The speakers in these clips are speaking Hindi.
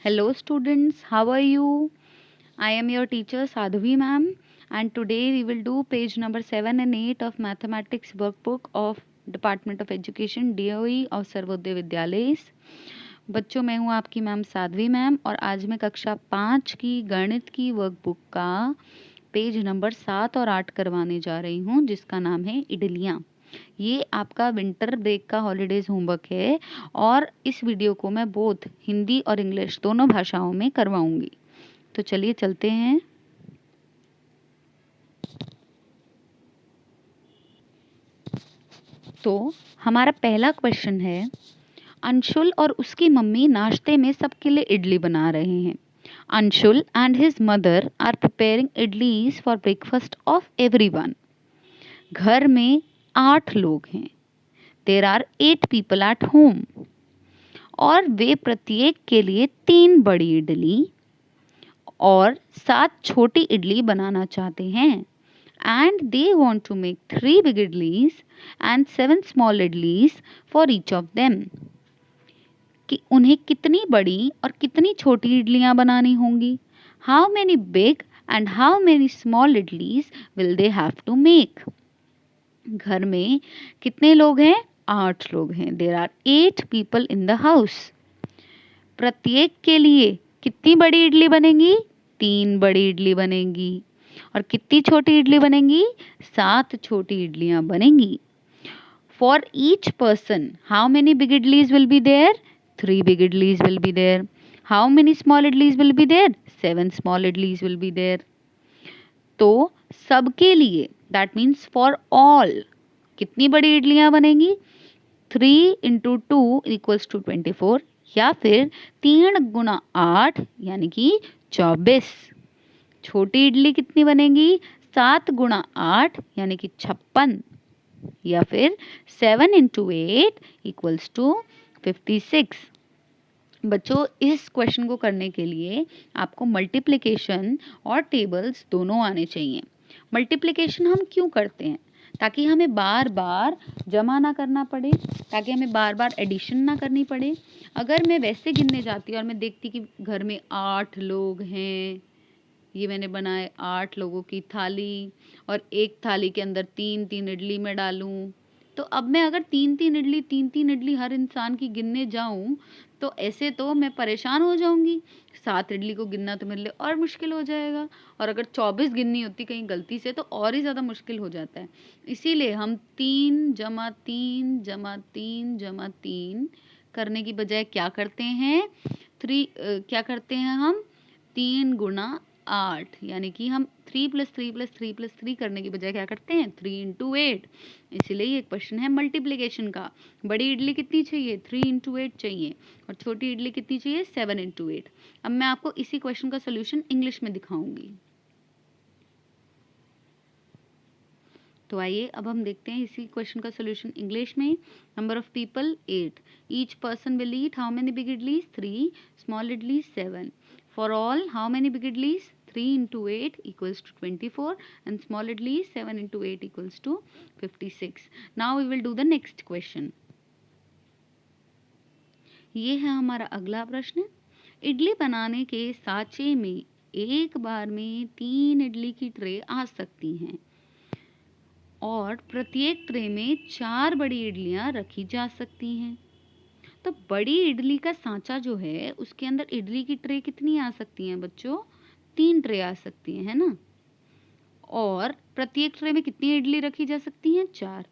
Hello students, how are you? I am your teacher Sadhvi ma'am, and today we will do page number 7 and 8 of mathematics workbook of Department of Education DOE of Sarvodaya Vidyalaya. बच्चों, मैं हूँ आपकी मैम साध्वी मैम और आज मैं कक्षा 5 की गणित की वर्कबुक का पेज नंबर 7 और 8 करवाने जा रही हूँ, जिसका नाम है इडलियाँ। ये आपका विंटर ब्रेक का हॉलीडेज होमवर्क है और इस वीडियो को मैं बोथ हिंदी और इंग्लिश दोनों भाषाओं में करवाऊंगी। तो चलिए चलते हैं। तो हमारा पहला क्वेश्चन है, अंशुल और उसकी मम्मी नाश्ते में सबके लिए इडली बना रहे हैं। Anshul and his mother are preparing idlis for breakfast of everyone. घर में 8 लोग हैं। There are 8 people at home. और वे प्रत्येक के लिए 3 बड़ी इडली और 7 छोटी इडली बनाना चाहते हैं। And they want to make 3 big idlis and 7 small idlis for each of them. कि उन्हें कितनी बड़ी और कितनी छोटी इडलियां बनानी होंगी। How many big and how many small idlis will they have to make. घर में कितने लोग हैं? 8 लोग हैं। There are 8 people in the house. प्रत्येक के लिए कितनी बड़ी इडली बनेगी? 3 बड़ी इडली बनेगी। और कितनी छोटी इडली बनेगी? 7 छोटी इडलियां बनेंगी। For each person how many big idlis will be there? 3 big idlis will be there. How many small idlis will be there? 7 small idlis will be there. तो सबके लिए that means for all कितनी बड़ी इडलियां बनेंगी? 3 into 2 equals to 24 या फिर 3 गुना 8 यानी कि 24। छोटी इडली कितनी बनेगी? 7 गुना 8 यानी कि 56 या फिर 7 into 8 equals to 56। बच्चों, इस क्वेश्चन को करने के लिए आपको मल्टीप्लिकेशन और टेबल्स दोनों आने चाहिए। मल्टीप्लिकेशन हम क्यों करते हैं? ताकि हमें बार बार जमा ना करना पड़े, ताकि हमें बार बार एडिशन ना करनी पड़े। अगर मैं वैसे गिनने जाती और मैं देखती कि घर में 8 लोग हैं, ये मैंने बनाए 8 लोगों की थाली और एक थाली के अंदर 3-3 इडली में डालूं, तो अब मैं अगर 3-3 इडली हर इंसान की गिनने जाऊं तो ऐसे तो मैं परेशान हो जाऊंगी। 7 इडली को गिनना तो मेरे लिए और मुश्किल हो जाएगा, और अगर 24 गिननी होती कहीं गलती से तो और ही ज़्यादा मुश्किल हो जाता है। इसीलिए हम 3 जमा 3 जमा 3 जमा 3 करने की बजाय क्या करते हैं? क्या करते हैं हम? 3 गुना 8 यानी कि हम 3 + 3 + 3 + 3 करने की बजाय क्या करते हैं? 3 into 8। इसीलिए ये क्वेश्चन है मल्टीप्लिकेशन का। बड़ी इडली कितनी चाहिए? 3 into 8 चाहिए। और छोटी इडली कितनी चाहिए? 7 into 8। अब मैं आपको इसी क्वेश्चन का सोल्यूशन इंग्लिश में दिखाऊंगी। तो आइए अब हम देखते हैं इसी क्वेश्चन का सोल्यूशन इंग्लिश में। Number of people 8। Each person will eat how many big idlis? 3। Small idlis 7। For all how many big idlis? 3 into 8 equals to 24 and small idlis 7 into 8 equals to 56. Now we will do the next question. ये है हमारा अगला प्रश्न। इडली बनाने के साँचे में एक बार में 3 इडली की ट्रे आ सकती हैं और प्रत्येक ट्रे में 4 बड़ी इडलियां रखी जा सकती हैं। तो बड़ी इडली का सांचा जो है उसके अंदर इडली की ट्रे कितनी आ सकती हैं बच्चों? 3 ट्रे आ सकती हैं, है ना। और प्रत्येक ट्रे में कितनी इडली रखी जा सकती हैं? 4।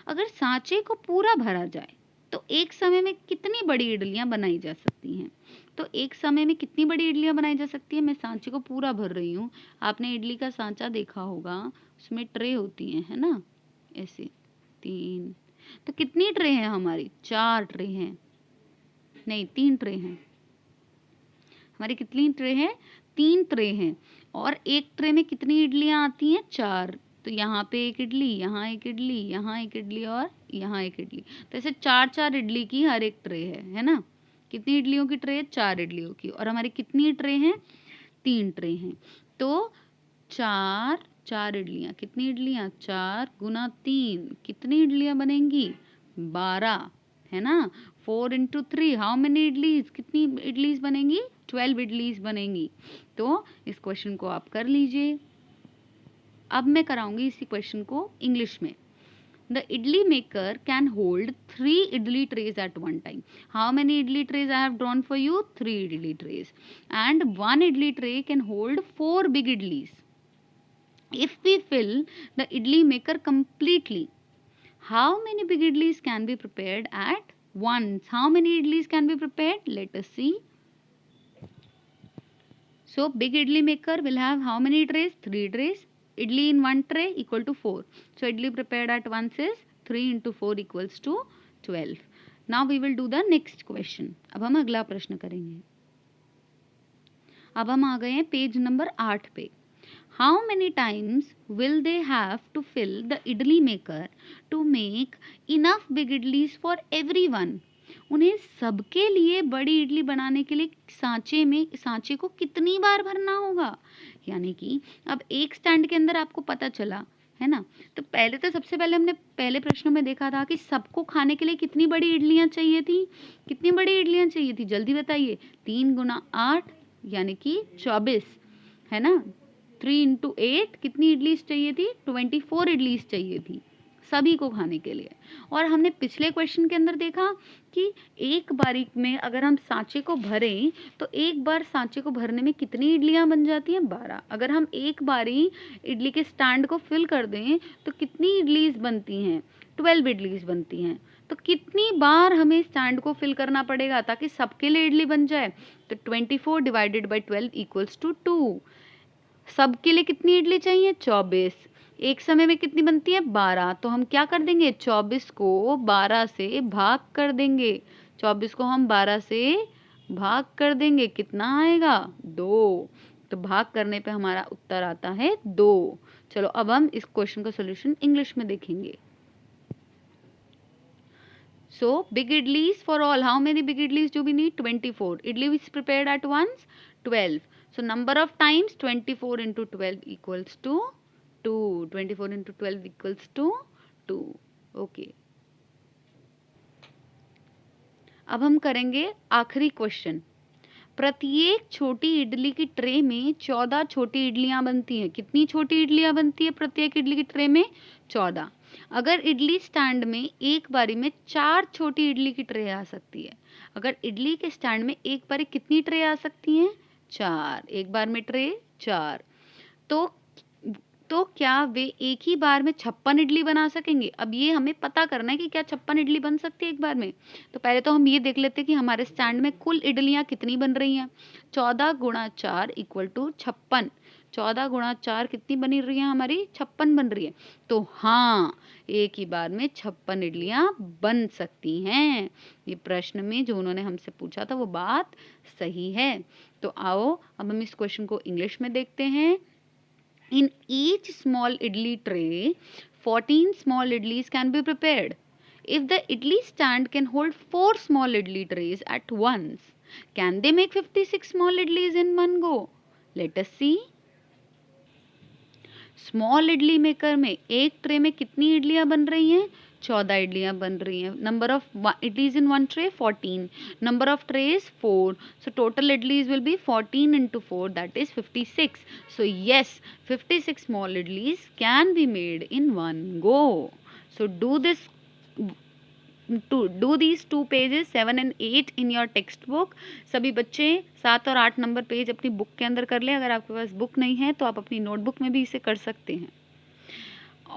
अगर सांचे को पूरा भरा जाए तो एक समय में कितनी बड़ी इडलियां बनाई जा सकती हैं? तो एक समय में कितनी बड़ी इडलियां बनाई जा सकती है? मैं सांचे को पूरा भर रही हूँ। आपने इडली का सांचा देखा होगा, उसमें ट्रे होती हैं, है ना, ऐसे 3। तो कितनी ट्रे हैं हमारी? 4 ट्रे हैं, नहीं 3 ट्रे हैं। हमारी कितनी ट्रे हैं? 3 ट्रे हैं। और एक ट्रे में कितनी इडलियां आती हैं? 4। तो यहाँ पे एक इडली, यहाँ एक इडली, यहाँ एक इडली और यहाँ एक इडली। तो ऐसे 4-4 इडली की हर एक ट्रे है ना। कितनी इडलियों की ट्रे है? 4 इडलियों की। और हमारी कितनी ट्रे हैं? 3 ट्रे हैं। तो 4 इडलियां, कितनी इडलियां? 4 गुना 3 कितनी इडलियां बनेंगी? 12, है ना। 4 into 3, हाउ मेनी इडलीज, कितनी इडलीज बनेंगी? 12 इडलीज बनेंगी। तो इस क्वेश्चन को आप कर लीजिए। अब मैं कराऊंगी इसी क्वेश्चन को इंग्लिश में। The idli maker can hold 3 idli trays at one time. How many idli trays I have drawn for you? 3 idli trays. And one idli tray can hold 4 big idlis. If we fill the idli maker completely, how many big idlis can be prepared at once? How many idlis can be prepared? Let us see. So big idli maker will have how many trays? 3 trays. Idli in one tray equal to 4. So idli prepared at once is 3 into 4 equals to 12. Now we will do the next question. अब हम अगला प्रश्न करेंगे। अब हम आ गए हैं पेज नंबर 8 पे। How many times will they have to fill the idli maker to make enough big idlis for everyone? उन्हें सबके लिए बड़ी इडली बनाने के लिए सांचे को कितनी बार भरना होगा? यानी कि अब एक स्टैंड के अंदर आपको पता चला है ना, तो पहले तो सबसे पहले हमने पहले प्रश्नों में देखा था कि सबको खाने के लिए कितनी बड़ी इडलियां चाहिए थी। कितनी बड़ी इडलियां चाहिए थी, जल्दी बताइए। 3 गुना 8 यानी कि 24 है ना। 3 into 8 कितनी इडलीज चाहिए थी? 24 इडलीज चाहिए थी सभी को खाने के लिए। और हमने पिछले क्वेश्चन के अंदर देखा कि एक बारी में अगर हम सांचे को भरें तो एक बार सांचे को भरने में कितनी इडलियां बन जाती हैं? 12। अगर हम एक बारी इडली के स्टैंड को फिल कर दें तो कितनी इडलीज बनती हैं? 12 इडलीज बनती हैं। तो कितनी बार हमें स्टैंड को फिल करना पड़ेगा ताकि सबके लिए इडली बन जाए? तो 24 डिवाइडेड बाई 12 इक्वल्स टू 2। सबके लिए कितनी इडली चाहिए? 24। एक समय में कितनी बनती है? 12। तो हम क्या कर देंगे? 24 को 12 से भाग कर देंगे। 24 को हम 12 से भाग कर देंगे, कितना आएगा? 2। तो भाग करने पे हमारा उत्तर आता है 2। चलो अब हम इस क्वेश्चन का सॉल्यूशन इंग्लिश में देखेंगे। So big idlis for all. How many big idlis do we need? 24. Idli is prepared at once? 12. So number of times 24 into 12 equals to 2. 24 into 12 equals to 2. Okay. अब हम करेंगे आखिरी क्वेश्चन। प्रत्येक छोटी इडली की ट्रे में 14 छोटी इडलियां बनती हैं। कितनी छोटी इडलियां बनती है प्रत्येक इडली की ट्रे में? 14। अगर इडली स्टैंड में एक बारी में 4 छोटी इडली की ट्रे आ सकती है। अगर इडली के स्टैंड में एक बारी कितनी ट्रे आ सकती हैं? 4। एक बार में ट्रे 4। तो क्या वे एक ही बार में 56 इडली बना सकेंगे? अब ये हमें पता करना है कि क्या 56 इडली बन सकती है एक बार में। तो पहले तो हम ये देख लेते हैं कि हमारे स्टैंड में कुल इडलियां कितनी बन रही हैं। 14 गुणा 4 इक्वल टू 56। 14 गुणा 4 कितनी बनी रही है हमारी? 56 बन रही है। तो हाँ, एक ही बार में 56 इडलियां बन सकती हैं। ये प्रश्न में जो उन्होंने हमसे पूछा था वो बात सही है। तो आओ अब हम इस क्वेश्चन को इंग्लिश में देखते हैं। In each small idli tray, 14 small idlis can be prepared. If the idli stand can hold 4 small idli trays at once, can they make 56 small idlis in one go? Let us see. Small idli maker में एक ट्रे में कितनी इडलियां बन रही हैं? 14 इडलियां बन रही हैं। Number of idlis in one tray 14। Number of trays 4। So total idlis will be 14 into 4, that is 56. So yes, 56 small idlis can be made in one go. So do these two pages 7 and 8 in your textbook. सभी बच्चे 7 और 8 नंबर पेज अपनी बुक के अंदर कर लें। अगर आपके पास बुक नहीं है तो आप अपनी नोटबुक में भी इसे कर सकते हैं।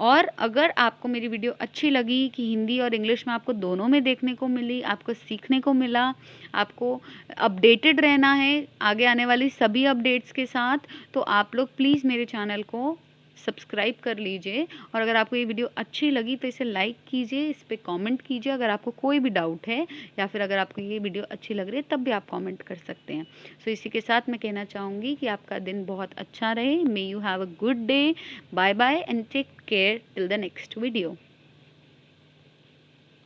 और अगर आपको मेरी वीडियो अच्छी लगी कि हिंदी और इंग्लिश में आपको दोनों में देखने को मिली, आपको सीखने को मिला, आपको अपडेटेड रहना है आगे आने वाली सभी अपडेट्स के साथ, तो आप लोग प्लीज़ मेरे चैनल को सब्सक्राइब कर लीजिए। और अगर आपको ये वीडियो अच्छी लगी तो इसे लाइक कीजिए, इस पर कमेंट कीजिए अगर आपको कोई भी डाउट है, या फिर अगर आपको ये वीडियो अच्छी लग रही है तब भी आप कमेंट कर सकते हैं। सो इसी के साथ मैं कहना चाहूँगी कि आपका दिन बहुत अच्छा रहे। May you have a good day. Bye bye and take care till the next video.